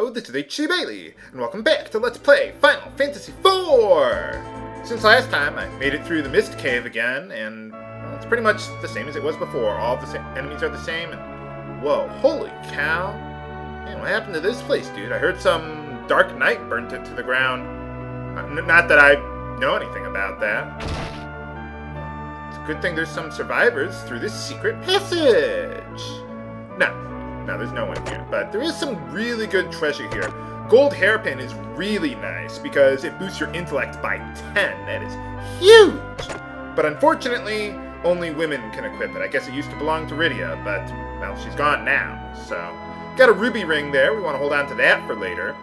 Hello, this is H.C. Bailey, and welcome back to Let's Play Final Fantasy IV! Since last time, I made it through the Mist Cave again, and well, it's pretty much the same as it was before. All the enemies are the same, and whoa, holy cow. Man, what happened to this place, dude? I heard some dark night burnt it to the ground. Not that I know anything about that. It's a good thing there's some survivors through this secret passage. No, there's no one here, but there is some really good treasure here. Gold hairpin is really nice because it boosts your intellect by 10. That is huge! But unfortunately, only women can equip it. I guess it used to belong to Rydia, but, well, she's gone now, so. Got a ruby ring there. We want to hold on to that for later.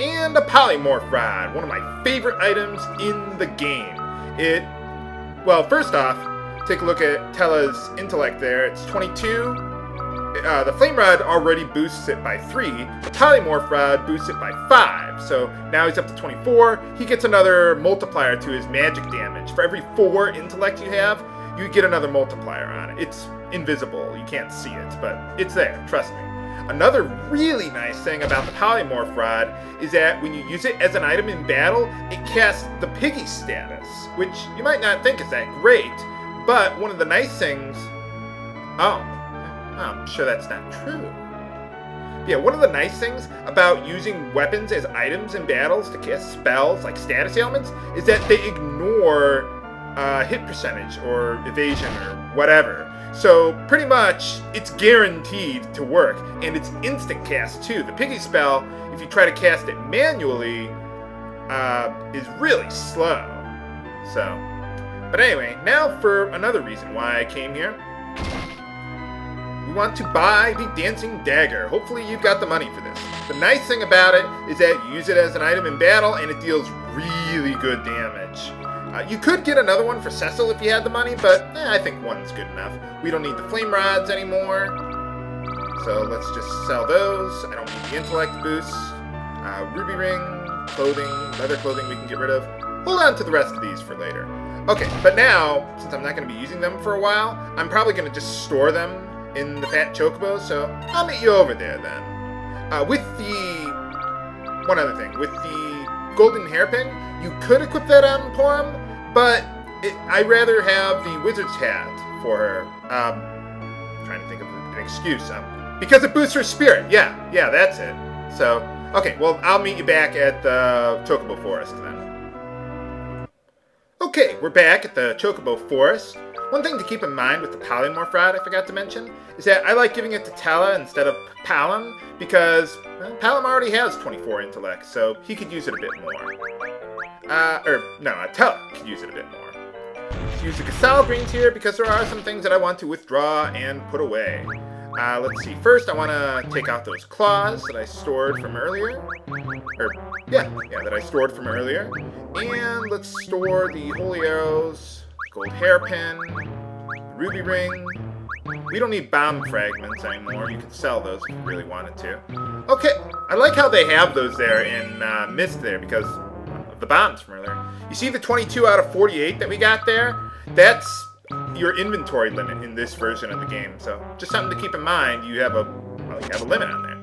And a Polymorph Ride, one of my favorite items in the game. Well, first off, take a look at Tellah's intellect there. It's 22. The Flame Rod already boosts it by 3. The Polymorph Rod boosts it by 5. So now he's up to 24. He gets another multiplier to his magic damage. For every 4 intellect you have, you get another multiplier on it. It's invisible. You can't see it, but it's there. Trust me. Another really nice thing about the Polymorph Rod is that when you use it as an item in battle, it casts the Piggy status, which you might not think is that great, but one of the nice things... I'm sure that's not true. Yeah, one of the nice things about using weapons as items in battles to cast spells like status ailments is that they ignore hit percentage or evasion or whatever. So pretty much it's guaranteed to work, and it's instant cast too. The Piggy spell, if you try to cast it manually, is really slow. So, but anyway, now for another reason why I came here. We want to buy the Dancing Dagger. Hopefully you've got the money for this. The nice thing about it is that you use it as an item in battle and it deals really good damage. You could get another one for Cecil if you had the money, but I think one's good enough. We don't need the flame rods anymore, so let's just sell those. I don't need the intellect boost. Ruby ring, clothing, leather clothing we can get rid of. Hold on to the rest of these for later. Okay, but now, since I'm not going to be using them for a while, I'm probably going to just store them in the fat chocobo, so I'll meet you over there then. One other thing, with the golden hairpin, you could equip that on Porom, but I'd rather have the wizard's hat for her. Trying to think of an excuse. Because it boosts her spirit. Yeah, that's it. So, okay, well, I'll meet you back at the Chocobo Forest then. Okay, we're back at the Chocobo Forest. One thing to keep in mind with the Polymorph Rod I forgot to mention is that I like giving it to Tellah instead of Palom because Palom already has 24 intellect, so he could use it a bit more. Tellah could use it a bit more. Let's use the Casal greens here because there are some things that I want to withdraw and put away. Let's see. First, I want to take out those claws that I stored from earlier. That I stored from earlier. And let's store the holy arrows, gold hairpin, ruby ring. We don't need bomb fragments anymore. You can sell those if you really wanted to. Okay, I like how they have those there in Mist there because of the bombs from earlier. You see the 22 out of 48 that we got there? That's your inventory limit in this version of the game. So just something to keep in mind. You have a limit on there.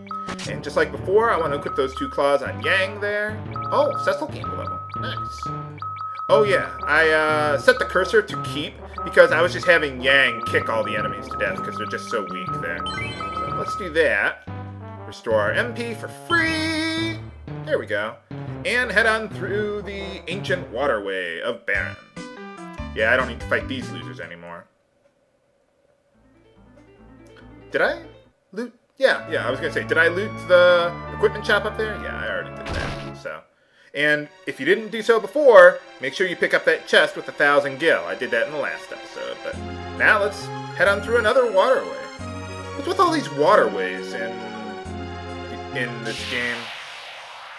And just like before, I want to equip those 2 claws on Yang there. Oh, Cecil gained a level. Nice. Oh yeah, I set the cursor to keep because I was just having Yang kick all the enemies to death because they're just so weak there. So let's do that. Restore our MP for free. There we go. And head on through the Ancient Waterway of Baron. Yeah, I don't need to fight these losers anymore. Did I loot? Yeah, I was going to say, did I loot the equipment shop up there? Yeah, I already did that, so. And if you didn't do so before, make sure you pick up that chest with 1,000 gil. I did that in the last episode, but now let's head on through another waterway. What's with all these waterways in this game?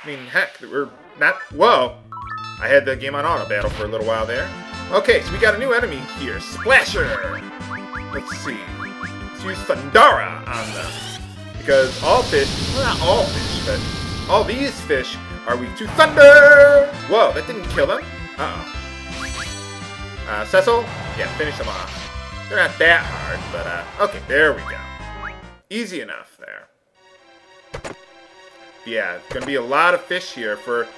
I mean, heck, we're not... Whoa! I had the game on auto battle for a little while there. Okay, so we got a new enemy here, Splasher! Let's see. Let's use Thundara on them. Because all fish... Well, not all fish, but all these fish are weak to thunder! Whoa, that didn't kill them. Uh-oh. Cecil? Yeah, finish them off. They're not that hard, but, okay, there we go. Easy enough there. Yeah, gonna be a lot of fish here for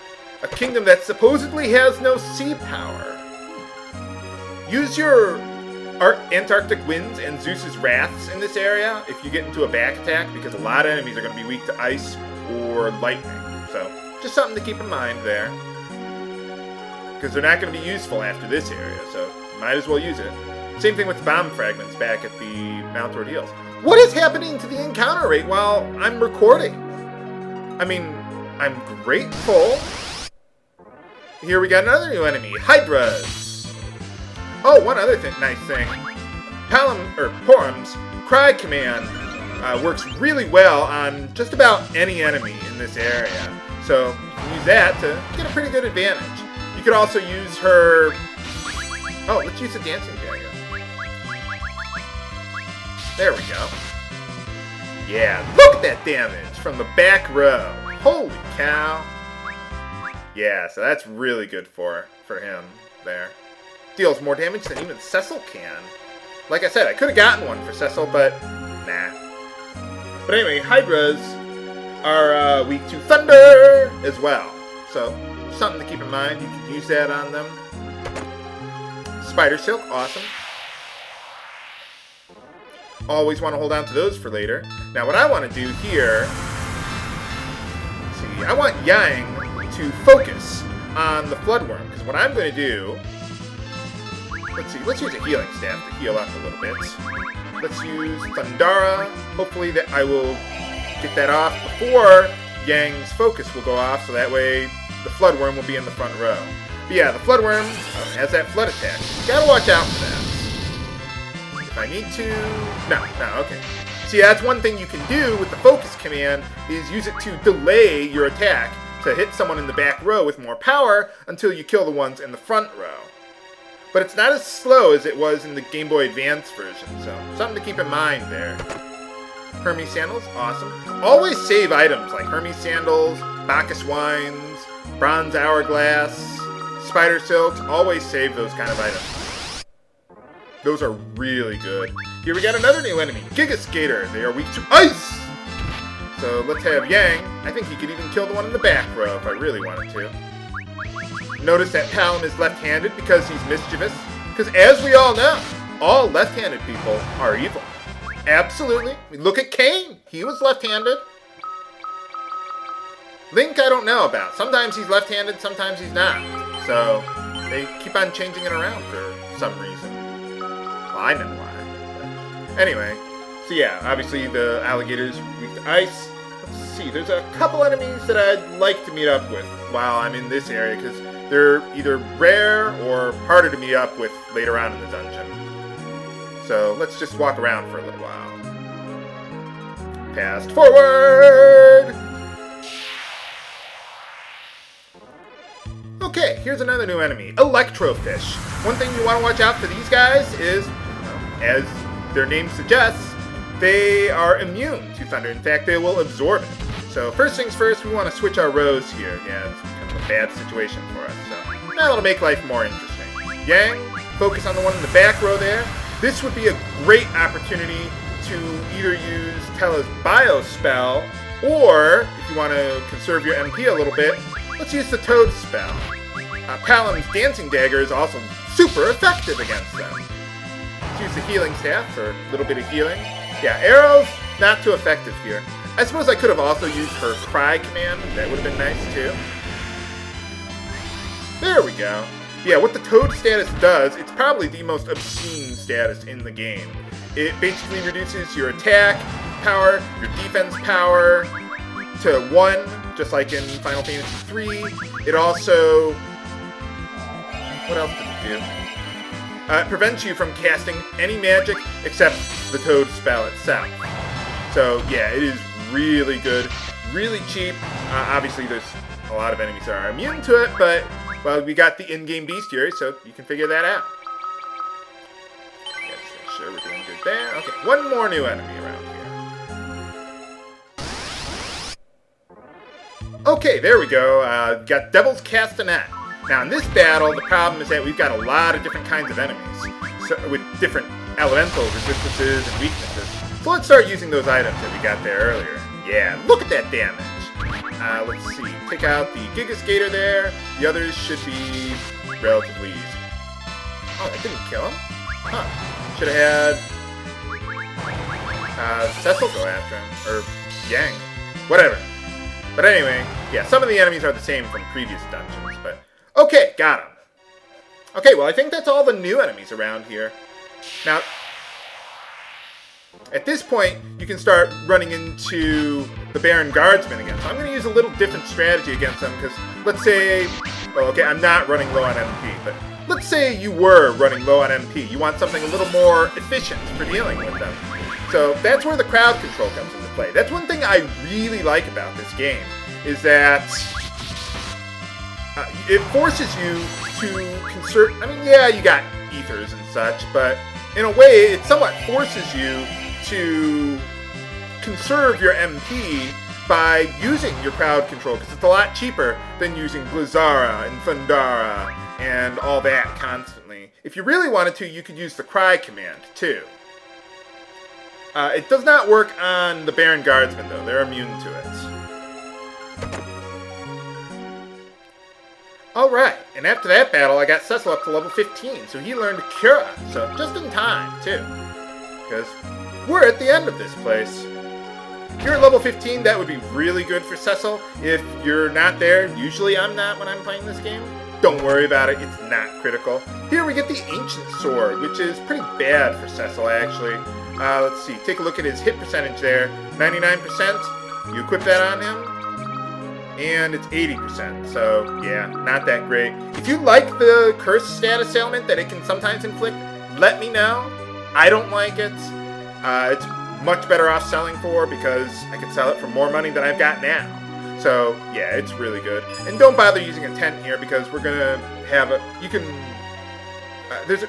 a kingdom that supposedly has no sea power. Use your Antarctic winds and Zeus's wraths in this area if you get into a back attack, because a lot of enemies are going to be weak to ice or lightning. So, just something to keep in mind there. Because they're not going to be useful after this area, so might as well use it. Same thing with bomb fragments back at the Mount Ordeals. What is happening to the encounter rate while I'm recording? I mean, I'm grateful. Here we got another new enemy, Hydras. Oh, one other nice thing. Porom's Cry command works really well on just about any enemy in this area. So you can use that to get a pretty good advantage. You could also use her... Oh, let's use the Dancing Dagger. There we go. Yeah, look at that damage from the back row. Holy cow. Yeah, so that's really good for him there. Deals more damage than even Cecil can. Like I said, I could have gotten one for Cecil, but nah. But anyway, Hydras are weak to Thunder as well. So, something to keep in mind. You can use that on them. Spider Silk, awesome. Always want to hold on to those for later. Now, what I want to do here... Let's see, I want Yang to focus on the Floodworm, because what I'm going to do... Let's see, let's use a healing staff to heal up a little bit. Let's use Thundara. Hopefully that I will get that off before Yang's focus will go off, so that way the Floodworm will be in the front row. But yeah, the Floodworm has that flood attack. You gotta watch out for that. If I need to... No, okay. See, that's one thing you can do with the focus command, is use it to delay your attack to hit someone in the back row with more power until you kill the ones in the front row. But it's not as slow as it was in the Game Boy Advance version, so something to keep in mind there. Hermes Sandals, awesome. Always save items like Hermes Sandals, Bacchus Wines, Bronze Hourglass, Spider Silks. Always save those kind of items. Those are really good. Here we got another new enemy, Giga Skater. They are weak to ice! So let's have Yang. I think he could even kill the one in the back row if I really wanted to. Notice that Palom is left-handed because he's mischievous. Because as we all know, all left-handed people are evil. Absolutely. Look at Cain. He was left-handed. Link I don't know about. Sometimes he's left-handed, sometimes he's not. So they keep on changing it around for some reason. Well, I know why. But anyway, so yeah, obviously the alligator's weak to ice. Let's see, there's a couple enemies that I'd like to meet up with while I'm in this area, because they're either rare or harder to meet up with later on in the dungeon. So let's just walk around for a little while. Fast forward! Okay, here's another new enemy, Electro Fish. One thing you want to watch out for these guys is, as their name suggests, they are immune to thunder. In fact, they will absorb it. So first things first, we want to switch our rows here. Yeah, it's kind of a bad situation for us. So that'll make life more interesting. Yang, focus on the one in the back row there. This would be a great opportunity to either use Tellah's Bio spell, or if you want to conserve your MP a little bit, let's use the Toad spell. Palom's Dancing Dagger is also super effective against them. Let's use the healing staff for a little bit of healing. Yeah, arrows, not too effective here. I suppose I could have also used her Cry command. That would have been nice too. There we go. Yeah, what the Toad status does, it's probably the most obscene status in the game. It basically reduces your attack power, your defense power to 1, just like in Final Fantasy III. It also... What else does it do? It prevents you from casting any magic except the Toad spell itself. So yeah, it is really good, really cheap. Obviously there's a lot of enemies that are immune to it, but well, we got the in-game bestiary, so you can figure that out. Yeah, just make sure we're doing good there. Okay, one more new enemy around here. Okay, there we go. Got Devil's Castanet. Now in this battle, the problem is that we've got a lot of different kinds of enemies, so, with different elemental resistances and weaknesses. So let's start using those items that we got there earlier. Yeah, look at that damage. Let's see. Take out the Gigaskater there. The others should be relatively easy. Oh, that didn't kill him? Huh. Should have had Cecil go after him. Or Yang. Whatever. But anyway, yeah, some of the enemies are the same from previous dungeons, but... Okay, got him. Okay, well, I think that's all the new enemies around here. Now, at this point, you can start running into the Baron Guardsmen again. So I'm going to use a little different strategy against them, because let's say... Well, okay, I'm not running low on MP, but let's say you were running low on MP. You want something a little more efficient for dealing with them. So that's where the crowd control comes into play. That's one thing I really like about this game, is that it forces you to conserve... I mean, yeah, you got ethers and such, but in a way, it somewhat forces you to conserve your MP by using your crowd control, because it's a lot cheaper than using Blizzara and Thundara and all that constantly. If you really wanted to, you could use the Cry command, too. It does not work on the Baron Guardsmen, though. They're immune to it. Alright, and after that battle, I got Cecil up to level 15, so he learned Cura, so just in time, too. Because we're at the end of this place. If you're at level 15, that would be really good for Cecil. If you're not there, usually I'm not when I'm playing this game, don't worry about it, it's not critical. Here we get the Ancient Sword, which is pretty bad for Cecil, actually. Let's see, take a look at his hit percentage there. 99%, you equip that on him, and it's 80%, so yeah, not that great. If you like the curse status ailment that it can sometimes inflict, let me know. I don't like it. It's much better off selling for, because I can sell it for more money than I've got now. So yeah, it's really good. And don't bother using a tent here, because we're gonna have a, you can,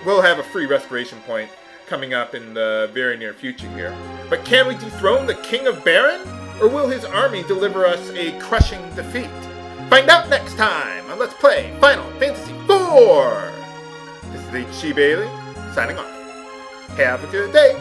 we'll have a free restoration point coming up in the very near future here. But can we dethrone the King of Baron? Or will his army deliver us a crushing defeat? Find out next time on Let's Play Final Fantasy IV! This is H.C. Bailey, signing off. Have a good day!